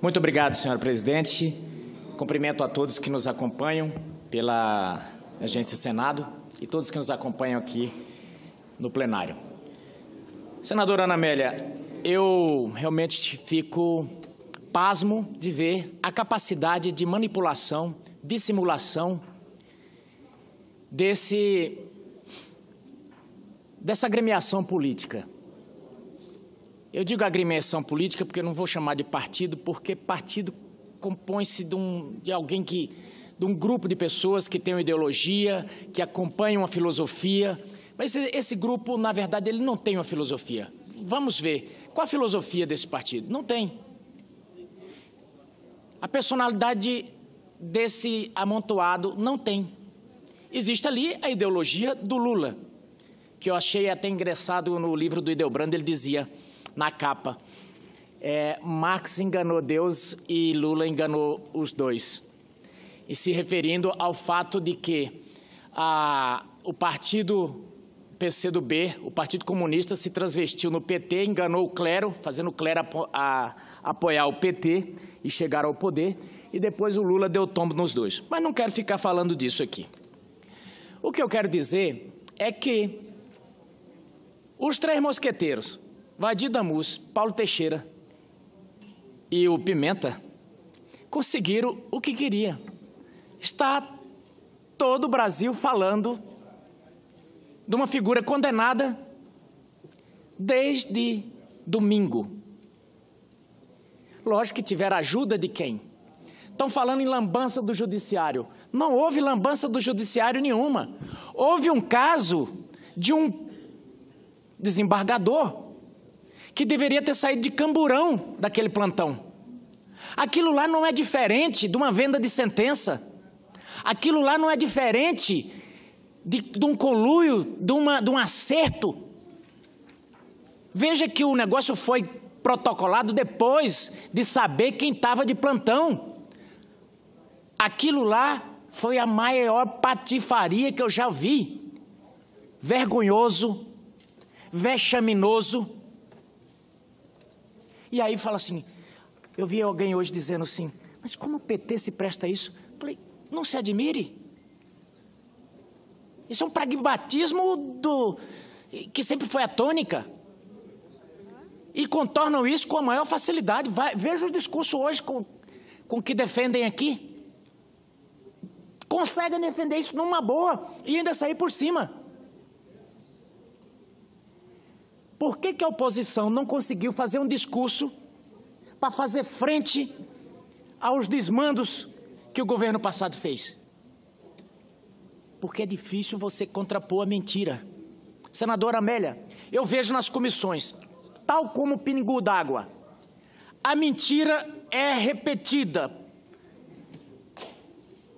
Muito obrigado, senhora presidente. Cumprimento a todos que nos acompanham pela Agência Senado e todos que nos acompanham aqui no plenário. Senadora Ana Amélia, eu realmente fico pasmo de ver a capacidade de manipulação, dissimulação dessa agremiação política. Eu digo agremiação política porque eu não vou chamar de partido, porque partido compõe-se de um grupo de pessoas que têm uma ideologia, que acompanham uma filosofia, mas esse grupo, na verdade, ele não tem uma filosofia. Vamos ver, qual a filosofia desse partido? Não tem. A personalidade desse amontoado não tem. Existe ali a ideologia do Lula, que eu achei até engraçado no livro do Hildebrand, ele dizia na capa, Marx enganou Deus e Lula enganou os dois. E se referindo ao fato de que o partido PCdoB, o Partido Comunista, se transvestiu no PT, enganou o clero, fazendo o clero apoiar o PT e chegar ao poder, e depois o Lula deu tombo nos dois. Mas não quero ficar falando disso aqui. O que eu quero dizer é que os três mosqueteiros, Vadir Damus, Paulo Teixeira e o Pimenta, conseguiram o que queria. Está todo o Brasil falando de uma figura condenada desde domingo. Lógico que tiveram ajuda de quem? Estão falando em lambança do judiciário. Não houve lambança do judiciário nenhuma. Houve um caso de um desembargador que deveria ter saído de Camburão daquele plantão. Aquilo lá não é diferente de uma venda de sentença. Aquilo lá não é diferente de um conluio, de um acerto. Veja que o negócio foi protocolado depois de saber quem estava de plantão. Aquilo lá foi a maior patifaria que eu já vi. Vergonhoso, vexaminoso. E aí fala assim, eu vi alguém hoje dizendo assim, mas como o PT se presta a isso? Eu falei, não se admire. Isso é um pragmatismo que sempre foi a tônica. E contornam isso com a maior facilidade. Veja os discursos hoje com que defendem aqui. Conseguem defender isso numa boa e ainda sair por cima. Por que a oposição não conseguiu fazer um discurso para fazer frente aos desmandos que o governo passado fez? Porque é difícil você contrapor a mentira. Senadora Amélia, eu vejo nas comissões, tal como o pingu d'água, a mentira é repetida,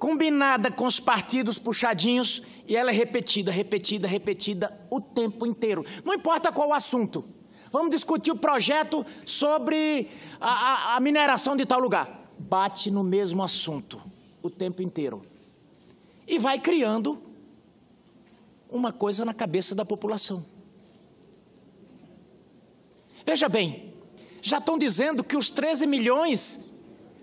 combinada com os partidos puxadinhos, e ela é repetida, repetida, repetida o tempo inteiro. Não importa qual o assunto. Vamos discutir o projeto sobre a mineração de tal lugar. Bate no mesmo assunto o tempo inteiro. E vai criando uma coisa na cabeça da população. Veja bem, já estão dizendo que os 13 milhões...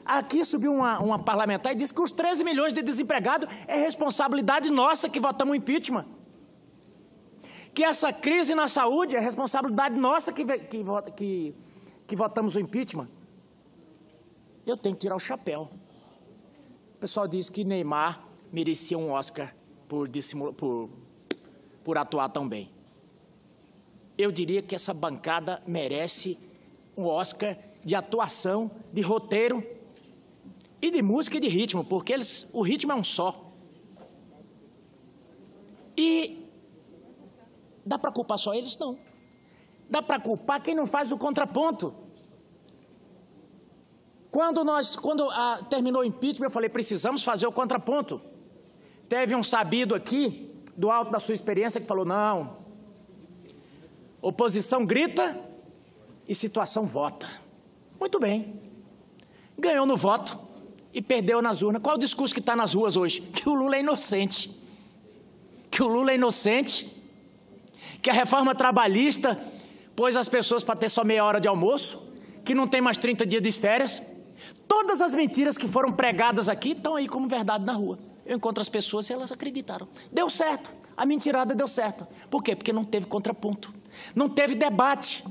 Aqui subiu uma parlamentar e disse que os 13 milhões de desempregados é responsabilidade nossa que votamos o impeachment. Que essa crise na saúde é responsabilidade nossa que votamos o impeachment. Eu tenho que tirar o chapéu. O pessoal diz que Neymar merecia um Oscar por atuar tão bem. Eu diria que essa bancada merece um Oscar de atuação, de roteiro, e de música e de ritmo, porque o ritmo é um só. E dá para culpar só eles? Não. Dá para culpar quem não faz o contraponto. Quando terminou o impeachment, eu falei, precisamos fazer o contraponto. Teve um sabido aqui, do alto da sua experiência, que falou, não, oposição grita e situação vota. Muito bem. Ganhou no voto e perdeu nas urnas. Qual o discurso que está nas ruas hoje? Que o Lula é inocente. Que o Lula é inocente. Que a reforma trabalhista pôs as pessoas para ter só meia hora de almoço. Que não tem mais 30 dias de férias. Todas as mentiras que foram pregadas aqui estão aí como verdade na rua. Eu encontro as pessoas e elas acreditaram. Deu certo, a mentirada deu certo. Por quê? Porque não teve contraponto, não teve debate.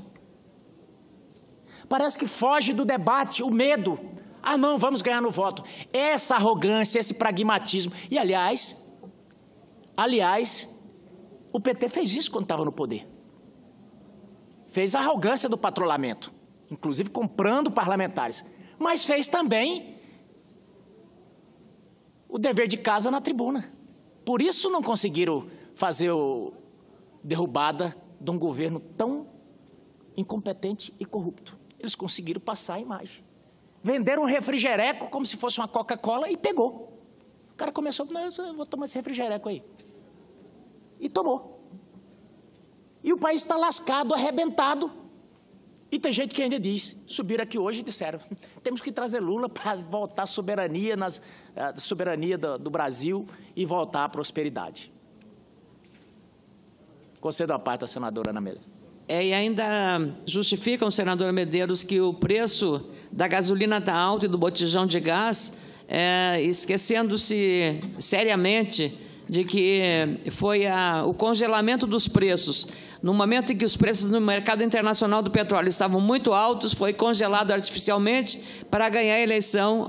Parece que foge do debate o medo. Ah, não, vamos ganhar no voto. Essa arrogância, esse pragmatismo. E, aliás, o PT fez isso quando estava no poder. Fez a arrogância do patrulhamento, inclusive comprando parlamentares. Mas fez também o dever de casa na tribuna. Por isso não conseguiram fazer a derrubada de um governo tão incompetente e corrupto. Eles conseguiram passar a imagem. Venderam um refrigereco como se fosse uma Coca-Cola e pegou. O cara começou, mas eu vou tomar esse refrigereco aí. E tomou. E o país está lascado, arrebentado. E tem gente que ainda diz, subiram aqui hoje e disseram, temos que trazer Lula para voltar à soberania, do Brasil e voltar à prosperidade. Concedo a parte à senadora Ana Amélia. E ainda justificam, senador Medeiros, que o preço da gasolina está alto e do botijão de gás, esquecendo-se seriamente de que foi o congelamento dos preços. No momento em que os preços no mercado internacional do petróleo estavam muito altos, foi congelado artificialmente para ganhar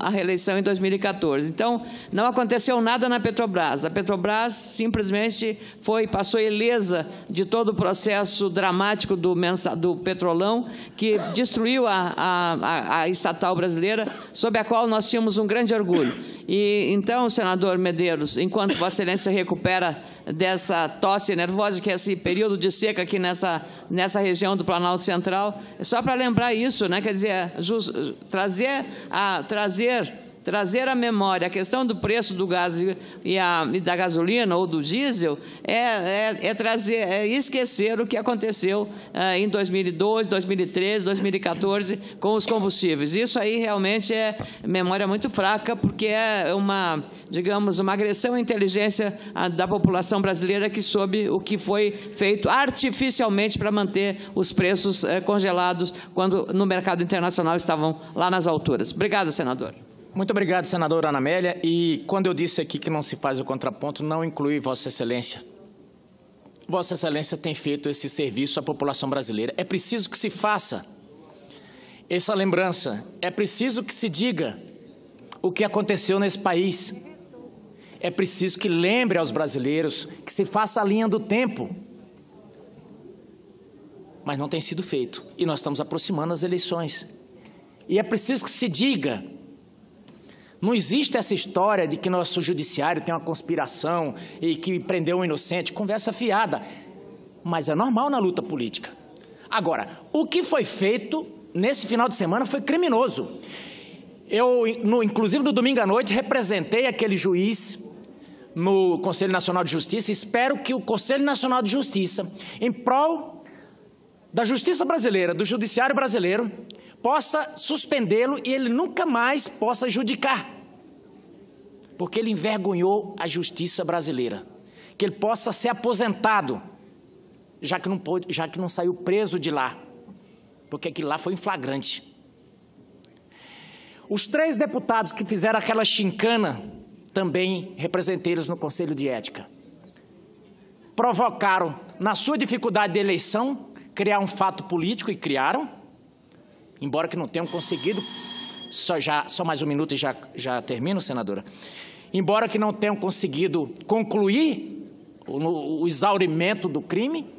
a reeleição em 2014. Então, não aconteceu nada na Petrobras. A Petrobras simplesmente passou ilesa de todo o processo dramático do Petrolão, que destruiu a estatal brasileira, sob a qual nós tínhamos um grande orgulho. E, então, senador Medeiros, enquanto Vossa Excelência recupera dessa tosse nervosa, que é esse período de seca aqui nessa região do Planalto Central, é só para lembrar isso, né? Quer dizer, trazer à memória a questão do preço do gás e da gasolina ou do diesel é esquecer o que aconteceu em 2012, 2013, 2014 com os combustíveis. Isso aí realmente é memória muito fraca, porque é digamos, uma agressão à inteligência da população brasileira que soube o que foi feito artificialmente para manter os preços congelados quando no mercado internacional estavam lá nas alturas. Obrigada, senador. Muito obrigado, senadora Ana Amélia. E quando eu disse aqui que não se faz o contraponto, não inclui Vossa Excelência. Vossa Excelência tem feito esse serviço à população brasileira. É preciso que se faça essa lembrança. É preciso que se diga o que aconteceu nesse país. É preciso que lembre aos brasileiros, que se faça a linha do tempo. Mas não tem sido feito. E nós estamos aproximando as eleições. E é preciso que se diga. Não existe essa história de que nosso judiciário tem uma conspiração e que prendeu um inocente, conversa fiada, mas é normal na luta política. Agora, o que foi feito nesse final de semana foi criminoso. Eu, inclusive no domingo à noite, representei aquele juiz no Conselho Nacional de Justiça. Espero que o Conselho Nacional de Justiça, em prol da justiça brasileira, do judiciário brasileiro, possa suspendê-lo e ele nunca mais possa judicar, porque ele envergonhou a justiça brasileira. Que ele possa ser aposentado, já que não saiu preso de lá, porque aquilo lá foi em flagrante. Os 3 deputados que fizeram aquela chincana, também representei eles no Conselho de Ética, provocaram, na sua dificuldade de eleição, criar um fato político, e criaram, embora que não tenham conseguido, só mais um minuto e já termino, senadora, embora que não tenham conseguido concluir o exaurimento do crime,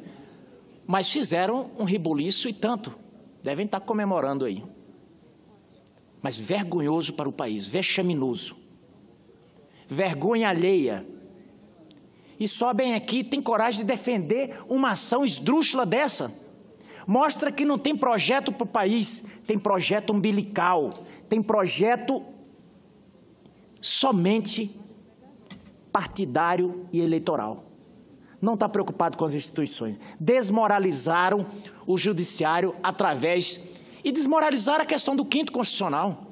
mas fizeram um rebuliço e tanto, devem estar comemorando aí. Mas vergonhoso para o país, vexaminoso, vergonha alheia. E sobem aqui, tem coragem de defender uma ação esdrúxula dessa. Mostra que não tem projeto para o país, tem projeto umbilical, tem projeto somente partidário e eleitoral. Não está preocupado com as instituições. Desmoralizaram o judiciário e desmoralizaram a questão do 5º Constitucional.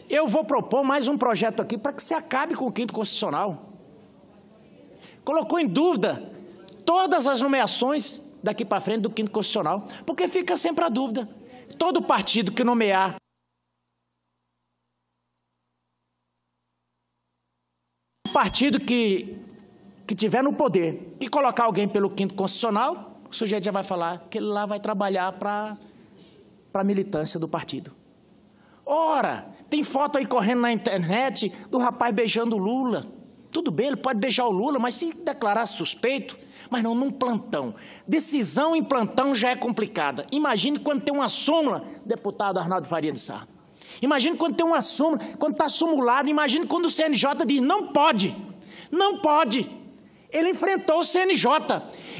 Eu vou propor mais um projeto aqui para que se acabe com o 5º Constitucional. Colocou em dúvida todas as nomeações daqui para frente do 5º Constitucional, porque fica sempre a dúvida. Todo partido que nomear partido que tiver no poder e colocar alguém pelo 5º constitucional, o sujeito já vai falar que ele lá vai trabalhar para a militância do partido. Ora, tem foto aí correndo na internet do rapaz beijando o Lula. Tudo bem, ele pode beijar o Lula, mas se declarar suspeito, mas não num plantão. Decisão em plantão já é complicada. Imagine quando tem uma súmula, deputado Arnaldo Faria de Sá. Imagine quando tem uma súmula, quando está sumulado, imagine quando o CNJ diz não pode, não pode. Ele enfrentou o CNJ,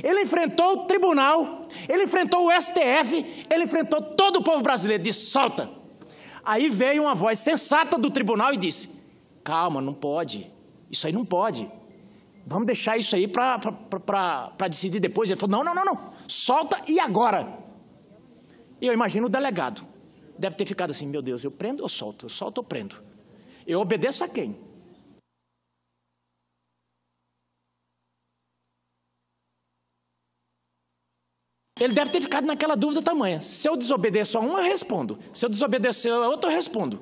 ele enfrentou o tribunal, ele enfrentou o STF, ele enfrentou todo o povo brasileiro, disse solta. Aí veio uma voz sensata do tribunal e disse, calma, não pode, isso aí não pode, vamos deixar isso aí para decidir depois. Ele falou, não, solta e agora? E eu imagino o delegado, deve ter ficado assim, meu Deus, eu prendo ou solto? Eu solto ou prendo? Eu obedeço a quem? Ele deve ter ficado naquela dúvida tamanha. Se eu desobedeço a um, eu respondo. Se eu desobedecer a outro, eu respondo.